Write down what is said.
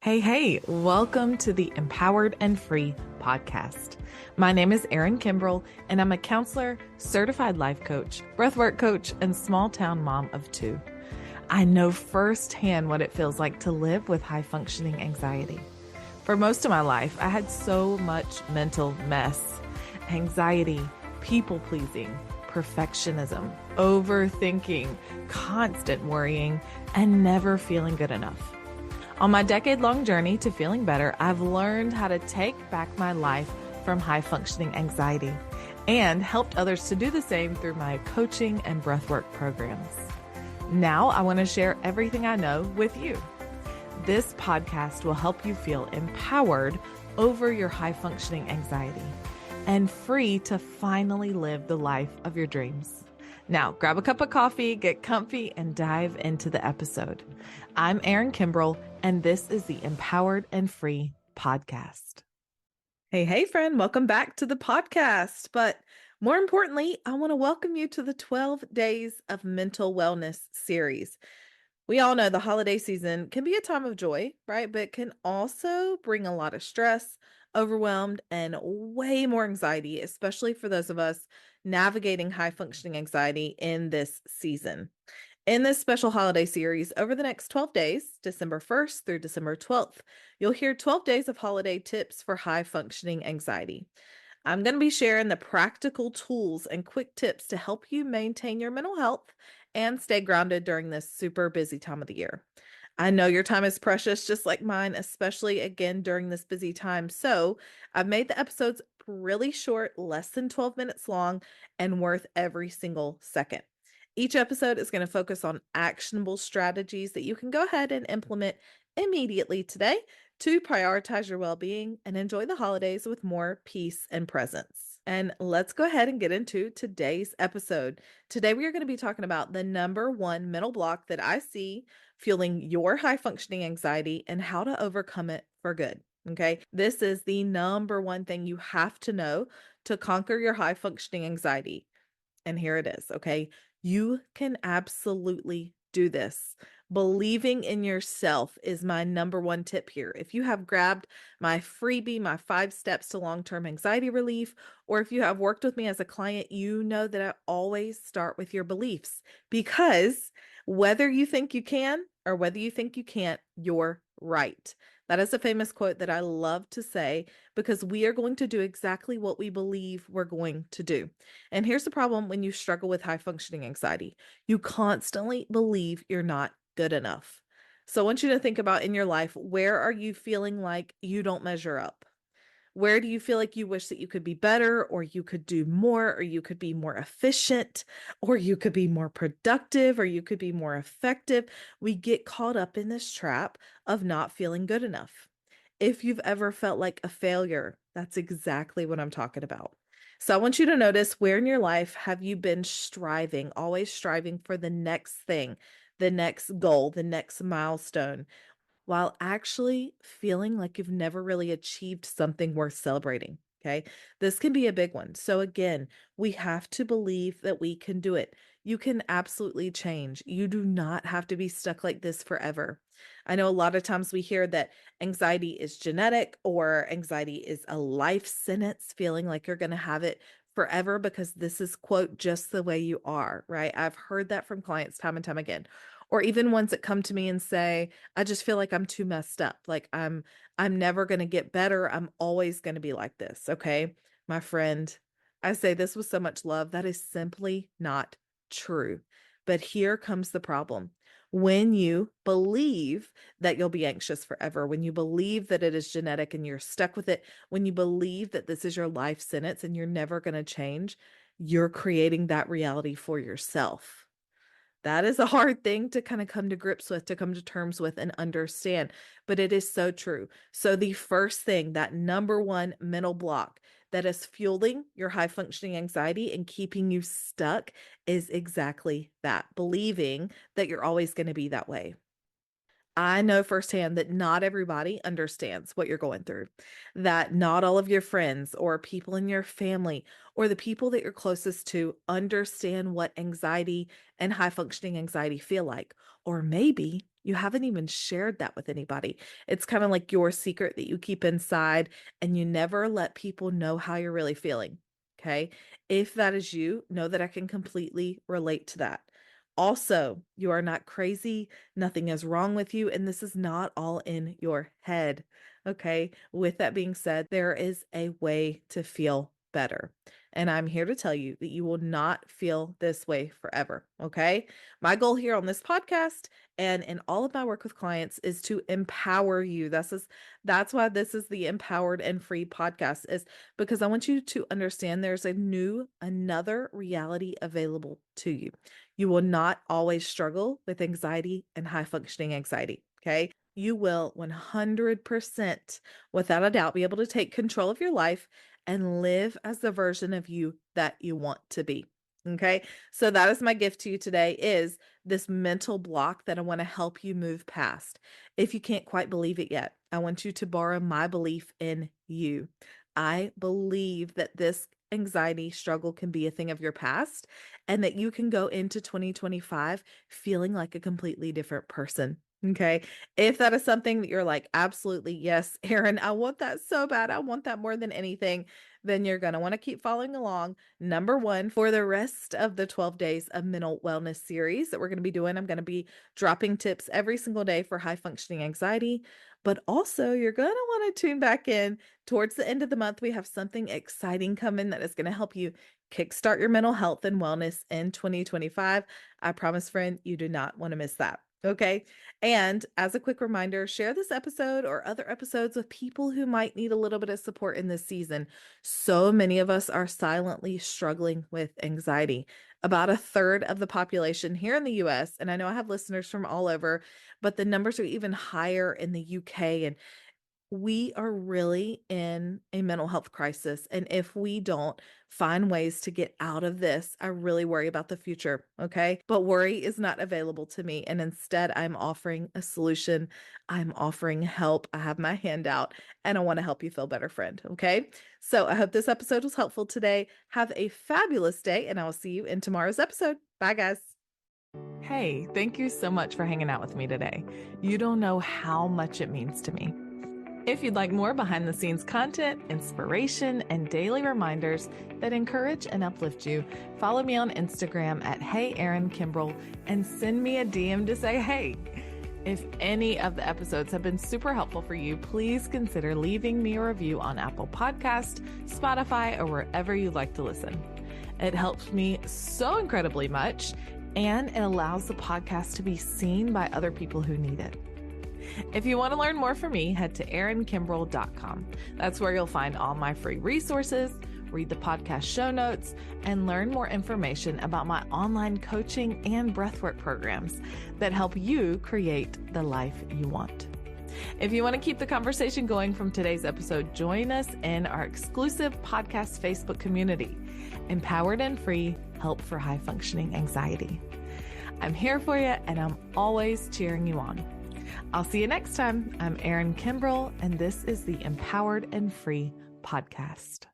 Hey, welcome to the Empowered and Free podcast. My name is Erin Kimbrell, and I'm a counselor, certified life coach, breathwork coach, and small town mom of two. I know firsthand what it feels like to live with high functioning anxiety. For most of my life, I had so much mental mess, anxiety, people pleasing, perfectionism, overthinking, constant worrying, and never feeling good enough. On my decade-long journey to feeling better, I've learned how to take back my life from high-functioning anxiety and helped others to do the same through my coaching and breathwork programs. Now I want to share everything I know with you. This podcast will help you feel empowered over your high-functioning anxiety and free to finally live the life of your dreams. Now, grab a cup of coffee, get comfy, and dive into the episode. I'm Erin Kimbrell, and this is the Empowered and Free podcast. Hey, friend, welcome back to the podcast. But more importantly, I want to welcome you to the 12 Days of Mental Wellness series. We all know the holiday season can be a time of joy, right? But it can also bring a lot of stress, overwhelmed, and way more anxiety, especially for those of us navigating high functioning anxiety in this season. In this special holiday series, over the next 12 days, December 1st through December 12th, you'll hear 12 days of holiday tips for high functioning anxiety. I'm going to be sharing the practical tools and quick tips to help you maintain your mental health and stay grounded during this super busy time of the year. I know your time is precious, just like mine, especially again during this busy time. So I've made the episodes really short, less than 12 minutes long, and worth every single second. Each episode is going to focus on actionable strategies that you can go ahead and implement immediately today to prioritize your well-being and enjoy the holidays with more peace and presence. And let's go ahead and get into today's episode. Today, we are going to be talking about the number one mental block that I see fueling your high functioning anxiety and how to overcome it for good. Okay. This is the number one thing you have to know to conquer your high functioning anxiety. And here it is. Okay. You can absolutely do this. Believing in yourself is my number one tip here. If you have grabbed my freebie, my 5 steps to long-term anxiety relief, or if you have worked with me as a client, you know that I always start with your beliefs, because whether you think you can or whether you think you can't, you're right. That is a famous quote that I love to say, because we are going to do exactly what we believe we're going to do. And here's the problem when you struggle with high functioning anxiety. You constantly believe you're not good enough. So I want you to think about in your life, where are you feeling like you don't measure up? Where do you feel like you wish that you could be better, or you could do more, or you could be more efficient, or you could be more productive, or you could be more effective? We get caught up in this trap of not feeling good enough. If you've ever felt like a failure, that's exactly what I'm talking about. So I want you to notice, where in your life have you been striving, always striving for the next thing, the next goal, the next milestone, while actually feeling like you've never really achieved something worth celebrating. Okay. This can be a big one. So again, we have to believe that we can do it. You can absolutely change. You do not have to be stuck like this forever. I know a lot of times we hear that anxiety is genetic, or anxiety is a life sentence, feeling like you're going to have it forever because this is, quote, just the way you are, right? I've heard that from clients time and time again. Or even ones that come to me and say, I just feel like I'm too messed up. Like I'm never going to get better. I'm always going to be like this. Okay. My friend, I say this with so much love. That is simply not true. But here comes the problem. When you believe that you'll be anxious forever, when you believe that it is genetic and you're stuck with it, when you believe that this is your life sentence and you're never going to change, you're creating that reality for yourself. That is a hard thing to kind of come to grips with, to come to terms with and understand, but it is so true. So the first thing, that number one mental block that is fueling your high functioning anxiety and keeping you stuck, is exactly that, believing that you're always going to be that way. I know firsthand that not everybody understands what you're going through, that not all of your friends or people in your family or the people that you're closest to understand what anxiety and high functioning anxiety feel like. Or maybe you haven't even shared that with anybody. It's kind of like your secret that you keep inside and you never let people know how you're really feeling. Okay. If that is you, know that I can completely relate to that. Also, you are not crazy. Nothing is wrong with you, and this is not all in your head. Okay. With that being said, there is a way to feel better. And I'm here to tell you that you will not feel this way forever. Okay. My goal here on this podcast and in all of my work with clients is to empower you. That's why this is the Empowered and Free podcast, is because I want you to understand there's another reality available to you. You will not always struggle with anxiety and high functioning anxiety. Okay. You will 100% without a doubt be able to take control of your life and live as the version of you that you want to be. Okay. So that is my gift to you today, is this mental block that I want to help you move past. If you can't quite believe it yet, I want you to borrow my belief in you. I believe that this anxiety struggle can be a thing of your past and that you can go into 2025 feeling like a completely different person. Okay. If that is something that you're like, absolutely, yes, Erin, I want that so bad. I want that more than anything. Then you're going to want to keep following along. Number one, for the rest of the 12 days of mental wellness series that we're going to be doing, I'm going to be dropping tips every single day for high functioning anxiety. But also, you're going to want to tune back in towards the end of the month. We have something exciting coming that is going to help you kickstart your mental health and wellness in 2025. I promise, friend, you do not want to miss that. Okay. And as a quick reminder, share this episode or other episodes with people who might need a little bit of support in this season. So many of us are silently struggling with anxiety. About a third of the population here in the US, and I know I have listeners from all over, but the numbers are even higher in the UK. And we are really in a mental health crisis. And if we don't find ways to get out of this, I really worry about the future. Okay. But worry is not available to me. And instead, I'm offering a solution. I'm offering help. I have my hand out and I want to help you feel better, friend. Okay. So I hope this episode was helpful today. Have a fabulous day, and I will see you in tomorrow's episode. Bye, guys. Hey, thank you so much for hanging out with me today. You don't know how much it means to me. If you'd like more behind the scenes content, inspiration, and daily reminders that encourage and uplift you, follow me on Instagram at HeyErinKimbrel and send me a DM to say hey. If any of the episodes have been super helpful for you, please consider leaving me a review on Apple Podcast, Spotify, or wherever you like to listen. It helps me so incredibly much, and it allows the podcast to be seen by other people who need it. If you want to learn more from me, head to erinkimbrel.com. That's where you'll find all my free resources, read the podcast show notes, and learn more information about my online coaching and breathwork programs that help you create the life you want. If you want to keep the conversation going from today's episode, join us in our exclusive podcast Facebook community, Empowered and Free Help for High Functioning Anxiety. I'm here for you, and I'm always cheering you on. I'll see you next time. I'm Erin Kimbrel, and this is the Empowered and Free podcast.